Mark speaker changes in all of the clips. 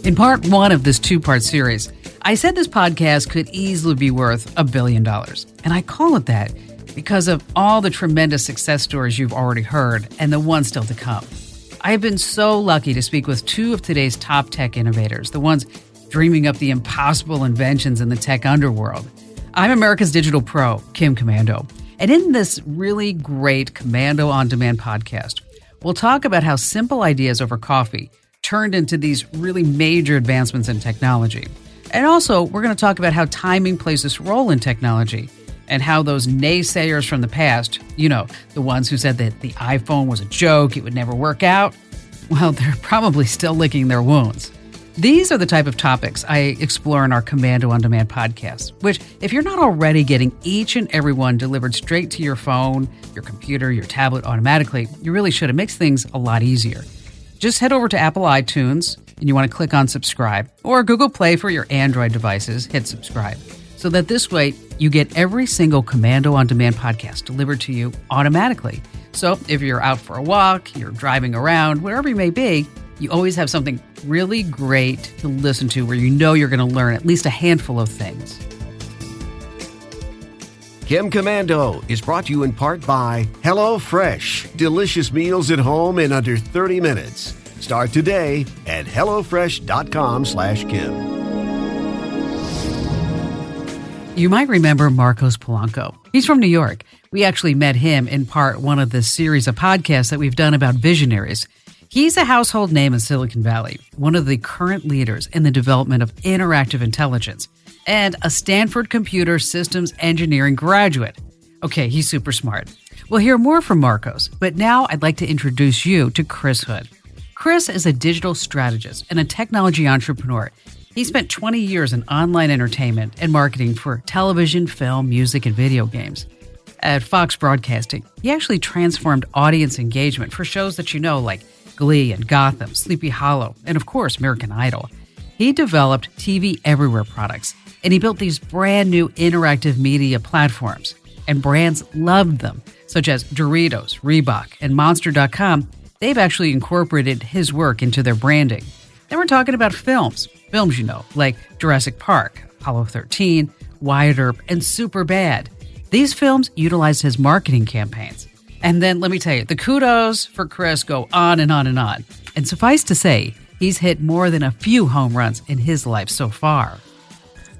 Speaker 1: In part one of this two-part series, I said this podcast could easily be worth $1 billion. And I call it that because of all the tremendous success stories you've already heard and the ones still to come. I have been so lucky to speak with two of today's top tech innovators, the ones dreaming up the impossible inventions in the tech underworld. I'm America's Digital Pro, Kim Komando. And in this really great Komando On Demand podcast, we'll talk about how simple ideas over coffee turned into these really major advancements in technology. And also, we're going to talk about how timing plays this role in technology and how those naysayers from the past, you know, the ones who said that the iPhone was a joke, it would never work out, well, they're probably still licking their wounds. These are the type of topics I explore in our Komando On Demand podcast, which, if you're not already getting each and every one delivered straight to your phone, your computer, your tablet automatically, you really should. It makes things a lot easier. Just head over to Apple iTunes and you want to click on subscribe, or Google Play for your Android devices, hit subscribe, so that this way you get every single Komando On Demand podcast delivered to you automatically. So if you're out for a walk, you're driving around, wherever you may be, you always have something really great to listen to where you know you're going to learn at least a handful of things.
Speaker 2: Kim Komando is brought to you in part by HelloFresh. Delicious meals at home in under 30 minutes. Start today at HelloFresh.com/Kim.
Speaker 1: You might remember Marcos Polanco. He's from New York. We actually met him in part one of this series of podcasts that we've done about visionaries. He's a household name in Silicon Valley, one of the current leaders in the development of interactive intelligence, and a Stanford computer systems engineering graduate. Okay, he's super smart. We'll hear more from Marcos, but now I'd like to introduce you to Chris Hood. Chris is a digital strategist and a technology entrepreneur. He spent 20 years in online entertainment and marketing for television, film, music, and video games. At Fox Broadcasting, he actually transformed audience engagement for shows that you know like Glee and Gotham, Sleepy Hollow, and of course, American Idol. He developed TV Everywhere products, and he built these brand new interactive media platforms. And brands loved them, such as Doritos, Reebok, and Monster.com. They've actually incorporated his work into their branding. Then we're talking about films you know, like Jurassic Park, Apollo 13, Wyatt Earp, and Superbad. These films utilized his marketing campaigns. And then let me tell you, the kudos for Chris go on and on and on. And suffice to say, he's hit more than a few home runs in his life so far.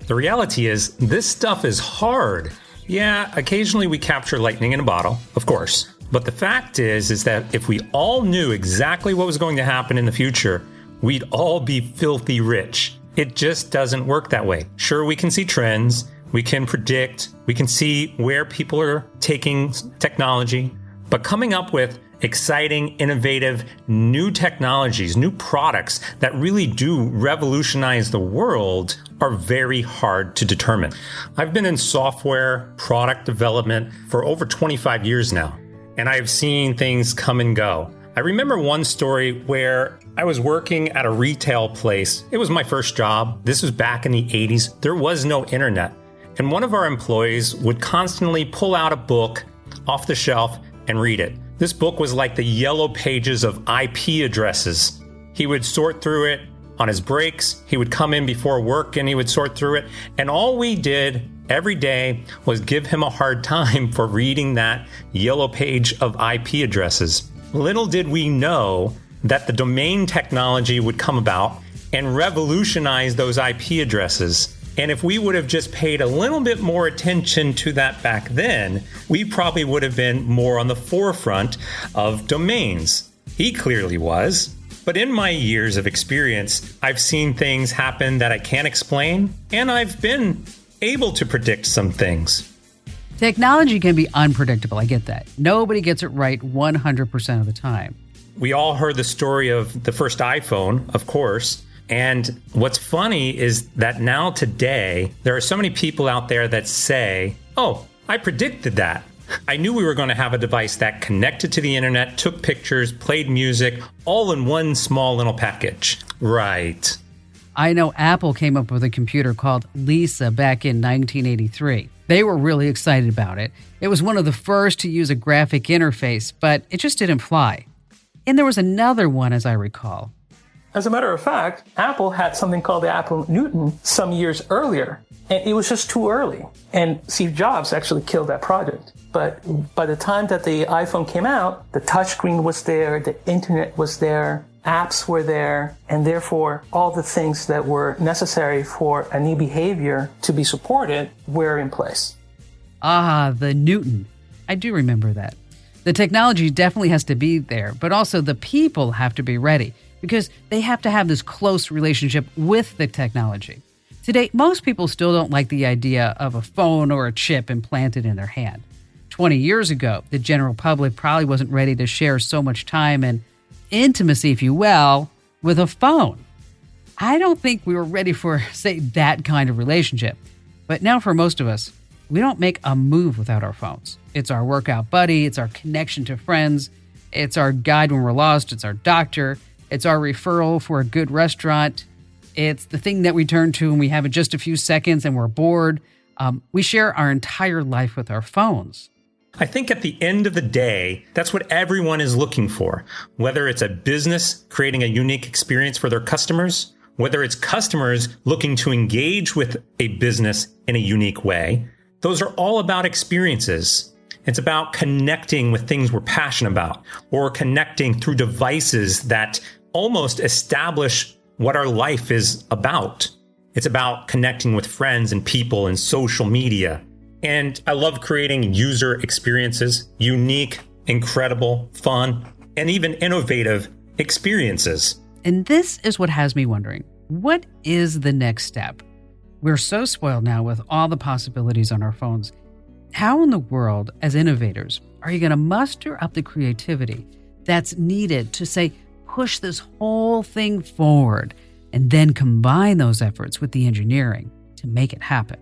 Speaker 3: The reality is, this stuff is hard. Yeah, occasionally we capture lightning in a bottle, of course. But the fact is that if we all knew exactly what was going to happen in the future, we'd all be filthy rich. It just doesn't work that way. Sure, we can see trends, we can predict, we can see where people are taking technology, but coming up with exciting, innovative, new technologies, new products that really do revolutionize the world are very hard to determine. I've been in software product development for over 25 years now, and I've seen things come and go. I remember one story where I was working at a retail place. It was my first job. This was back in the 80s. There was no internet. And one of our employees would constantly pull out a book off the shelf and read it. This book was like the yellow pages of IP addresses. He would sort through it on his breaks. He would come in before work and he would sort through it. And all we did every day was give him a hard time for reading that yellow page of IP addresses. Little did we know that the domain technology would come about and revolutionize those IP addresses. And if we would have just paid a little bit more attention to that back then, we probably would have been more on the forefront of domains. He clearly was. But in my years of experience, I've seen things happen that I can't explain, and I've been able to predict some things.
Speaker 1: Technology can be unpredictable, I get that. Nobody gets it right 100% of the time.
Speaker 3: We all heard the story of the first iPhone, of course. And what's funny is that now today, there are so many people out there that say, oh, I predicted that. I knew we were going to have a device that connected to the internet, took pictures, played music, all in one small little package. Right.
Speaker 1: I know Apple came up with a computer called Lisa back in 1983. They were really excited about it. It was one of the first to use a graphic interface, but it just didn't fly. And there was another one, as I recall.
Speaker 4: As a matter of fact, Apple had something called the Apple Newton some years earlier, and it was just too early. And Steve Jobs actually killed that project. But by the time that the iPhone came out, the touchscreen was there, the internet was there, apps were there, and therefore all the things that were necessary for a new behavior to be supported were in place.
Speaker 1: Ah, the Newton. I do remember that. The technology definitely has to be there, but also the people have to be ready because they have to have this close relationship with the technology. Today, most people still don't like the idea of a phone or a chip implanted in their hand. 20 years ago, the general public probably wasn't ready to share so much time and intimacy, if you will, with a phone. I don't think we were ready for, say, that kind of relationship. But now for most of us, we don't make a move without our phones. It's our workout buddy, it's our connection to friends, it's our guide when we're lost, it's our doctor, it's our referral for a good restaurant, it's the thing that we turn to when we have just a few seconds and we're bored. We share our entire life with our phones.
Speaker 3: I think at the end of the day, that's what everyone is looking for. Whether it's a business creating a unique experience for their customers, whether it's customers looking to engage with a business in a unique way, those are all about experiences. It's about connecting with things we're passionate about or connecting through devices that almost establish what our life is about. It's about connecting with friends and people in social media. And I love creating user experiences, unique, incredible, fun, and even innovative experiences.
Speaker 1: And this is what has me wondering, what is the next step? We're so spoiled now with all the possibilities on our phones. How in the world, as innovators, are you going to muster up the creativity that's needed to, say, push this whole thing forward and then combine those efforts with the engineering to make it happen?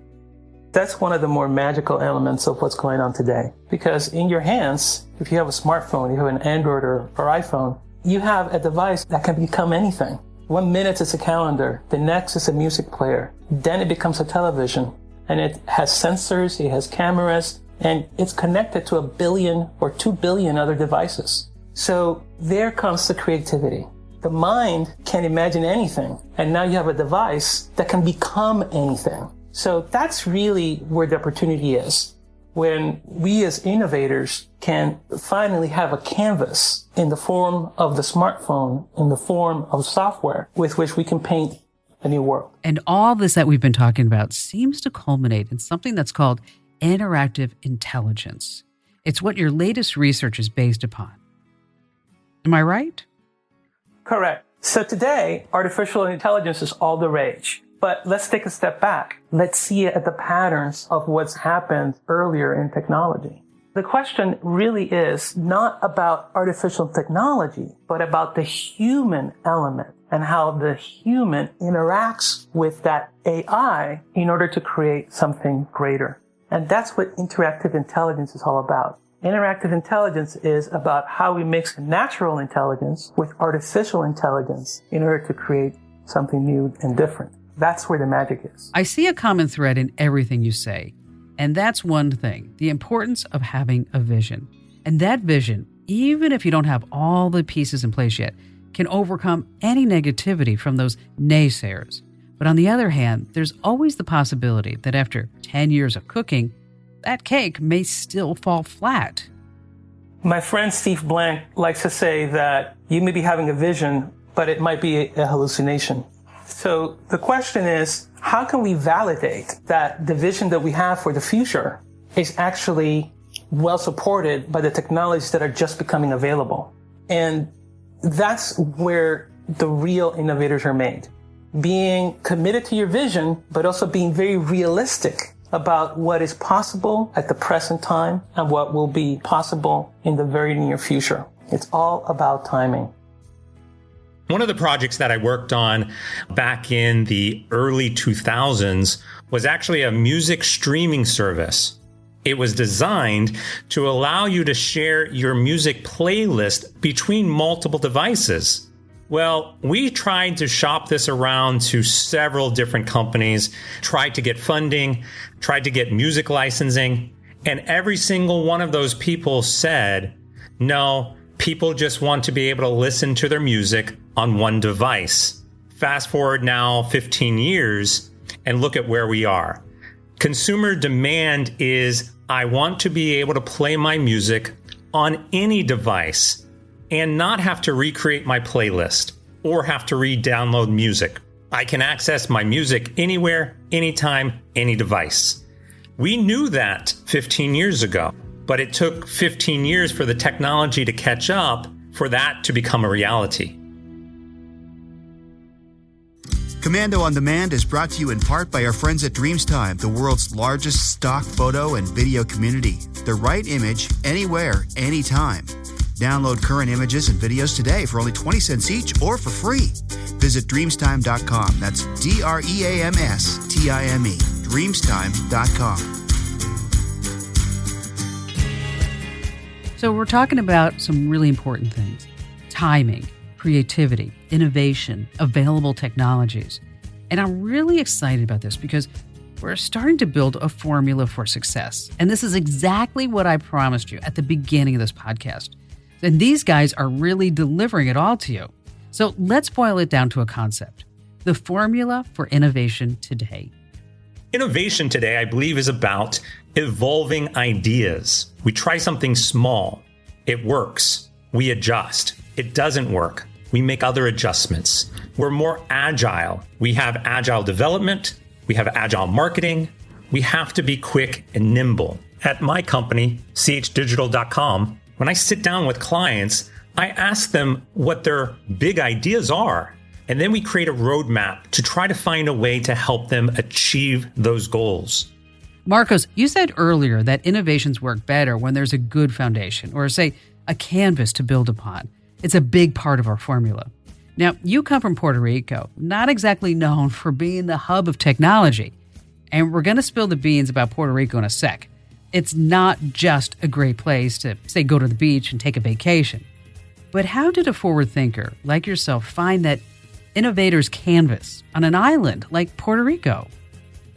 Speaker 4: That's one of the more magical elements of what's going on today. Because in your hands, if you have a smartphone, you have an Android or iPhone, you have a device that can become anything. 1 minute it's a calendar, the next is a music player, then it becomes a television. And it has sensors, it has cameras, and it's connected to 1 billion or 2 billion other devices. So there comes the creativity. The mind can imagine anything, and now you have a device that can become anything. So that's really where the opportunity is. When we as innovators can finally have a canvas in the form of the smartphone, in the form of software with which we can paint a new world.
Speaker 1: And all this that we've been talking about seems to culminate in something that's called interactive intelligence. It's what your latest research is based upon. Am I right?
Speaker 4: Correct. So today, artificial intelligence is all the rage. But let's take a step back. Let's see at the patterns of what's happened earlier in technology. The question really is not about artificial technology, but about the human element and how the human interacts with that AI in order to create something greater. And that's what interactive intelligence is all about. Interactive intelligence is about how we mix natural intelligence with artificial intelligence in order to create something new and different. That's where the magic is.
Speaker 1: I see a common thread in everything you say, and that's one thing, the importance of having a vision. And that vision, even if you don't have all the pieces in place yet, can overcome any negativity from those naysayers. But on the other hand, there's always the possibility that after 10 years of cooking, that cake may still fall flat.
Speaker 4: My friend Steve Blank likes to say that you may be having a vision, but it might be a hallucination. So the question is, how can we validate that the vision that we have for the future is actually well supported by the technologies that are just becoming available? And that's where the real innovators are made. Being committed to your vision, but also being very realistic about what is possible at the present time and what will be possible in the very near future. It's all about timing.
Speaker 3: One of the projects that I worked on back in the early 2000s was actually a music streaming service. It was designed to allow you to share your music playlist between multiple devices. Well, we tried to shop this around to several different companies, tried to get funding, tried to get music licensing, and every single one of those people said, no, people just want to be able to listen to their music on one device. Fast forward now 15 years and look at where we are. Consumer demand is, I want to be able to play my music on any device and not have to recreate my playlist or have to re-download music. I can access my music anywhere, anytime, any device. We knew that 15 years ago, but it took 15 years for the technology to catch up for that to become a reality.
Speaker 5: Komando On Demand is brought to you in part by our friends at Dreamstime, the world's largest stock photo and video community. The right image, anywhere, anytime. Download current images and videos today for only 20 cents each or for free. Visit dreamstime.com. That's DREAMSTIME. Dreamstime.com.
Speaker 1: So we're talking about some really important things: timing, creativity, innovation, available technologies. And I'm really excited about this because we're starting to build a formula for success. And this is exactly what I promised you at the beginning of this podcast. And these guys are really delivering it all to you. So let's boil it down to a concept: the formula for innovation today.
Speaker 3: Innovation today, I believe, is about evolving ideas. We try something small. It works. We adjust. It doesn't work. We make other adjustments. We're more agile. We have agile development. We have agile marketing. We have to be quick and nimble. At my company, chdigital.com, when I sit down with clients, I ask them what their big ideas are. And then we create a roadmap to try to find a way to help them achieve those goals.
Speaker 1: Marcos, you said earlier that innovations work better when there's a good foundation, or say, a canvas to build upon. It's a big part of our formula. Now, you come from Puerto Rico, not exactly known for being the hub of technology. And we're going to spill the beans about Puerto Rico in a sec. It's not just a great place to, say, go to the beach and take a vacation. But how did a forward thinker like yourself find that innovator's canvas on an island like Puerto Rico?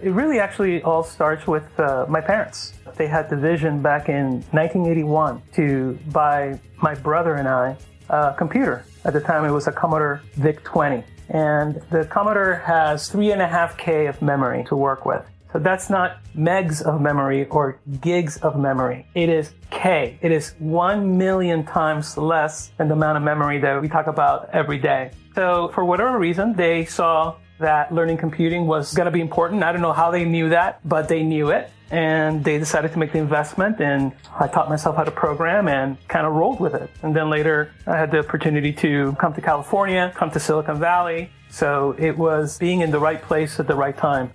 Speaker 4: It really actually all starts with my parents. They had the vision back in 1981 to buy my brother and I a computer. At the time, it was a Commodore VIC-20. And the Commodore has 3.5K of memory to work with. So that's not megs of memory or gigs of memory. It is K. It is 1 million times less than the amount of memory that we talk about every day. So for whatever reason, they saw that learning computing was going to be important. I don't know how they knew that, but they knew it. And they decided to make the investment, and I taught myself how to program and kind of rolled with it. And then later, I had the opportunity to come to California, come to Silicon Valley. So it was being in the right place at the right time.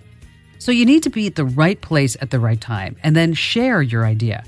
Speaker 1: So you need to be at the right place at the right time and then share your idea.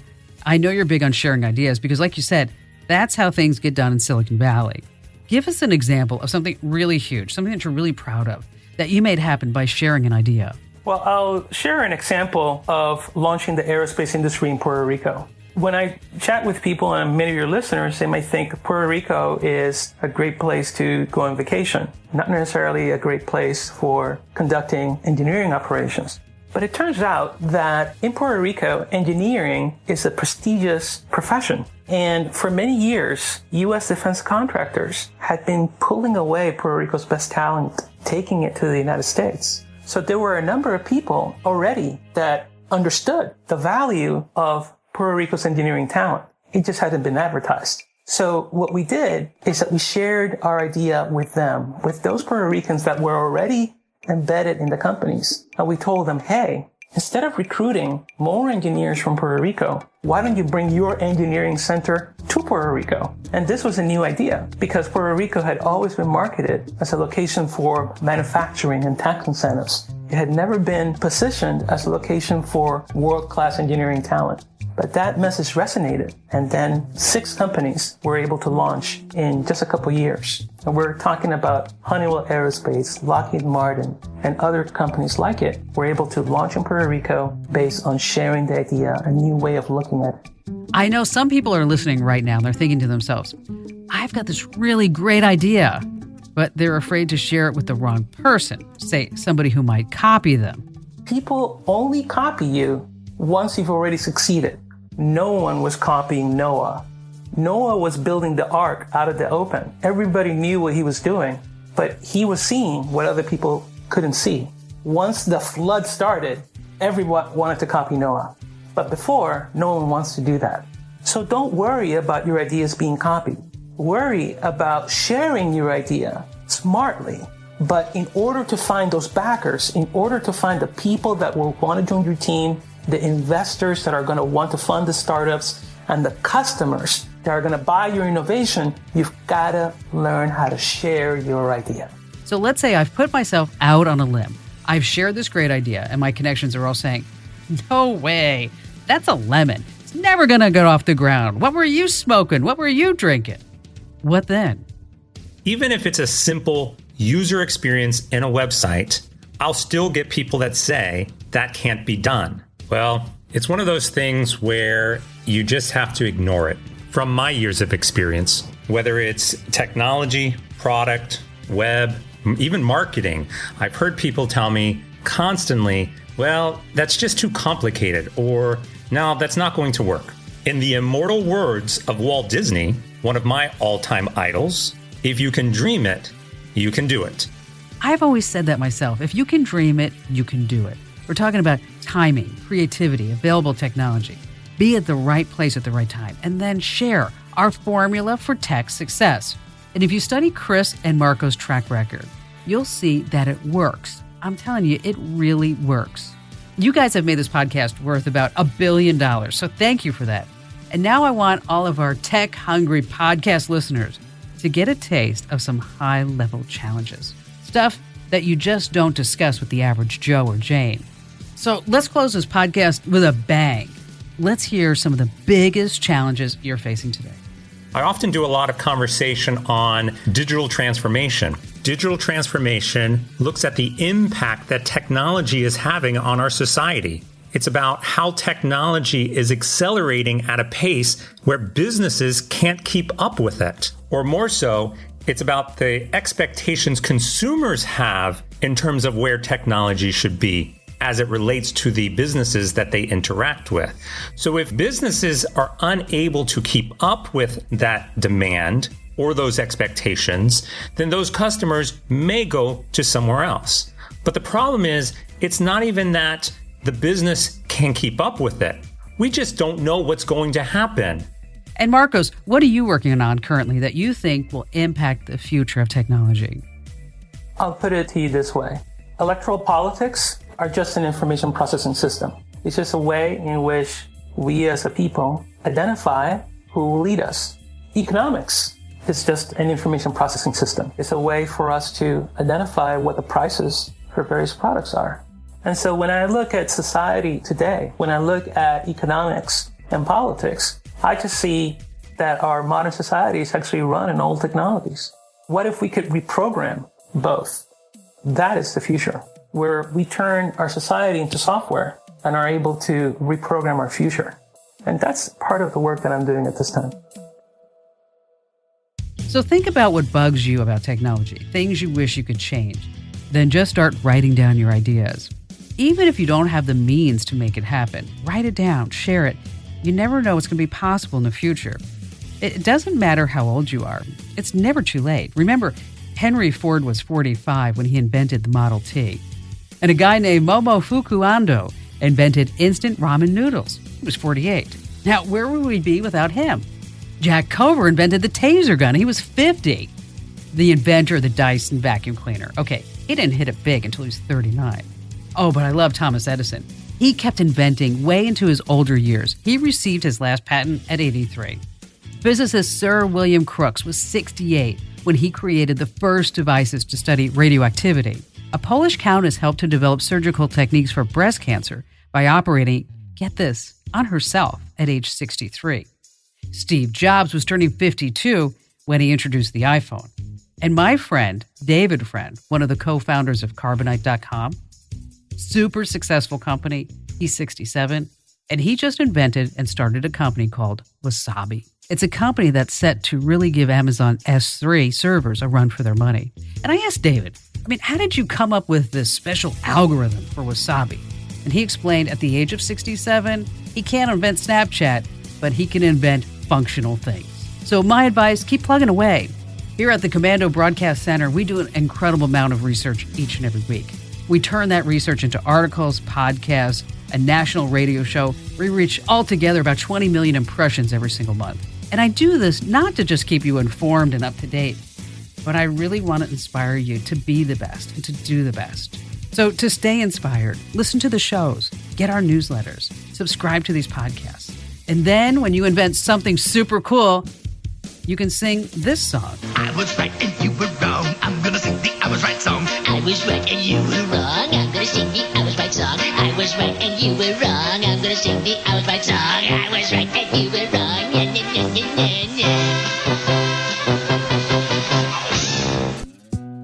Speaker 1: I know you're big on sharing ideas because, like you said, that's how things get done in Silicon Valley. Give us an example of something really huge, something that you're really proud of, that you made happen by sharing an idea.
Speaker 4: Well, I'll share an example of launching the aerospace industry in Puerto Rico. When I chat with people, and many of your listeners, they might think Puerto Rico is a great place to go on vacation, not necessarily a great place for conducting engineering operations. But it turns out that in Puerto Rico, engineering is a prestigious profession. And for many years, U.S. defense contractors had been pulling away Puerto Rico's best talent, taking it to the United States. So there were a number of people already that understood the value of Puerto Rico's engineering talent. It just hadn't been advertised. So what we did is that we shared our idea with them, with those Puerto Ricans that were already embedded in the companies. And we told them, hey, instead of recruiting more engineers from Puerto Rico, why don't you bring your engineering center to Puerto Rico? And this was a new idea because Puerto Rico had always been marketed as a location for manufacturing and tax incentives. It had never been positioned as a location for world-class engineering talent. But that message resonated, and then 6 companies were able to launch in just a couple years. And we're talking about Honeywell Aerospace, Lockheed Martin, and other companies like it were able to launch in Puerto Rico based on sharing the idea, a new way of looking at it.
Speaker 1: I know some people are listening right now and they're thinking to themselves, I've got this really great idea, but they're afraid to share it with the wrong person, say somebody who might copy them.
Speaker 4: People only copy you once you've already succeeded. No one was copying Noah. Noah was building the ark out of the open. Everybody knew what he was doing, but he was seeing what other people couldn't see. Once the flood started, everyone wanted to copy Noah. But before, no one wants to do that. So don't worry about your ideas being copied. Worry about sharing your idea smartly. But in order to find those backers, in order to find the people that will want to join your team, the investors that are going to want to fund the startups, and the customers that are going to buy your innovation, you've got to learn how to share your idea.
Speaker 1: So let's say I've put myself out on a limb. I've shared this great idea, and my connections are all saying, no way, that's a lemon. It's never going to get off the ground. What were you smoking? What were you drinking? What then?
Speaker 3: Even if it's a simple user experience in a website, I'll still get people that say that can't be done. Well, it's one of those things where you just have to ignore it. From my years of experience, whether it's technology, product, web, even marketing, I've heard people tell me constantly, well, that's just too complicated, or no, that's not going to work. In the immortal words of Walt Disney, one of my all-time idols, if you can dream it, you can do it.
Speaker 1: I've always said that myself. If you can dream it, you can do it. We're talking about timing, creativity, available technology. Be at the right place at the right time, and then share our formula for tech success. And if you study Chris and Marco's track record, you'll see that it works. I'm telling you, it really works. You guys have made this podcast worth about $1 billion, so thank you for that. And now I want all of our tech-hungry podcast listeners to get a taste of some high-level challenges. Stuff that you just don't discuss with the average Joe or Jane. So let's close this podcast with a bang. Let's hear some of the biggest challenges you're facing today.
Speaker 3: I often do a lot of conversation on digital transformation. Digital transformation looks at the impact that technology is having on our society. It's about how technology is accelerating at a pace where businesses can't keep up with it. Or more so, it's about the expectations consumers have in terms of where technology should be as it relates to the businesses that they interact with. So if businesses are unable to keep up with that demand or those expectations, then those customers may go to somewhere else. But the problem is, it's not even that the business can keep up with it. We just don't know what's going to happen.
Speaker 1: And Marcos, what are you working on currently that you think will impact the future of technology?
Speaker 4: I'll put it to you this way. Electoral politics are just an information processing system. It's just a way in which we as a people identify who will lead us. Economics is just an information processing system. It's a way for us to identify what the prices for various products are. And so when I look at society today, when I look at economics and politics, I just see that our modern society is actually run in old technologies. What if we could reprogram both? That is the future, where we turn our society into software and are able to reprogram our future. And that's part of the work that I'm doing at this time.
Speaker 1: So think about what bugs you about technology, things you wish you could change. Then just start writing down your ideas. Even if you don't have the means to make it happen, write it down, share it. You never know what's going to be possible in the future. It doesn't matter how old you are. It's never too late. Remember, Henry Ford was 45 when he invented the Model T. And a guy named Momofuku Ando invented instant ramen noodles. He was 48. Now, where would we be without him? Jack Cover invented the taser gun. He was 50. The inventor of the Dyson vacuum cleaner. Okay, he didn't hit it big until he was 39. Oh, but I love Thomas Edison. He kept inventing way into his older years. He received his last patent at 83. Physicist Sir William Crookes was 68 when he created the first devices to study radioactivity. A Polish countess helped to develop surgical techniques for breast cancer by operating, get this, on herself at age 63. Steve Jobs was turning 52 when he introduced the iPhone. And my friend, David Friend, one of the co-founders of Carbonite.com, super successful company, he's 67, and he just invented and started a company called Wasabi. It's a company that's set to really give Amazon S3 servers a run for their money. And I asked David, how did you come up with this special algorithm for Wasabi? And he explained at the age of 67, he can't invent Snapchat, but he can invent functional things. So my advice, keep plugging away. Here at the Komando Broadcast Center, we do an incredible amount of research each and every week. We turn that research into articles, podcasts, a national radio show. We reach altogether about 20 million impressions every single month. And I do this not to just keep you informed and up to date, but I really want to inspire you to be the best and to do the best. So to stay inspired, listen to the shows, get our newsletters, subscribe to these podcasts. And then when you invent something super cool, you can sing this song.
Speaker 6: I was right and you were wrong. I'm gonna sing the I was right song. I was right and you were wrong. I'm gonna sing the I was right song. I was right and you were wrong. I'm gonna sing the I was right song. I was right and you were wrong. Yeah, yeah, yeah, yeah, yeah.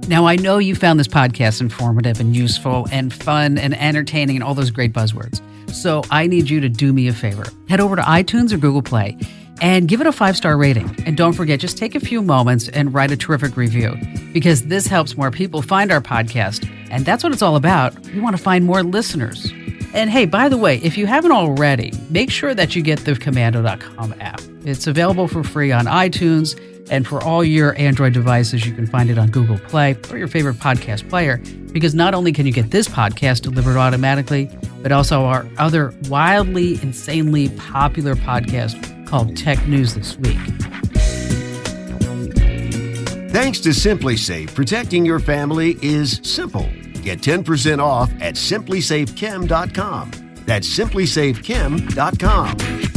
Speaker 1: Now, I know you found this podcast informative and useful and fun and entertaining and all those great buzzwords. So I need you to do me a favor. Head over to iTunes or Google Play and give it a 5-star rating. And don't forget, just take a few moments and write a terrific review, because this helps more people find our podcast. And that's what it's all about. We want to find more listeners. And hey, by the way, if you haven't already, make sure that you get the Komando.com app. It's available for free on iTunes, and for all your Android devices, you can find it on Google Play or your favorite podcast player, because not only can you get this podcast delivered automatically, but also our other wildly, insanely popular podcast called Tech News This Week.
Speaker 2: Thanks to SimpliSafe, protecting your family is simple. Get 10% off at simplysafechem.com. That's simplysafechem.com.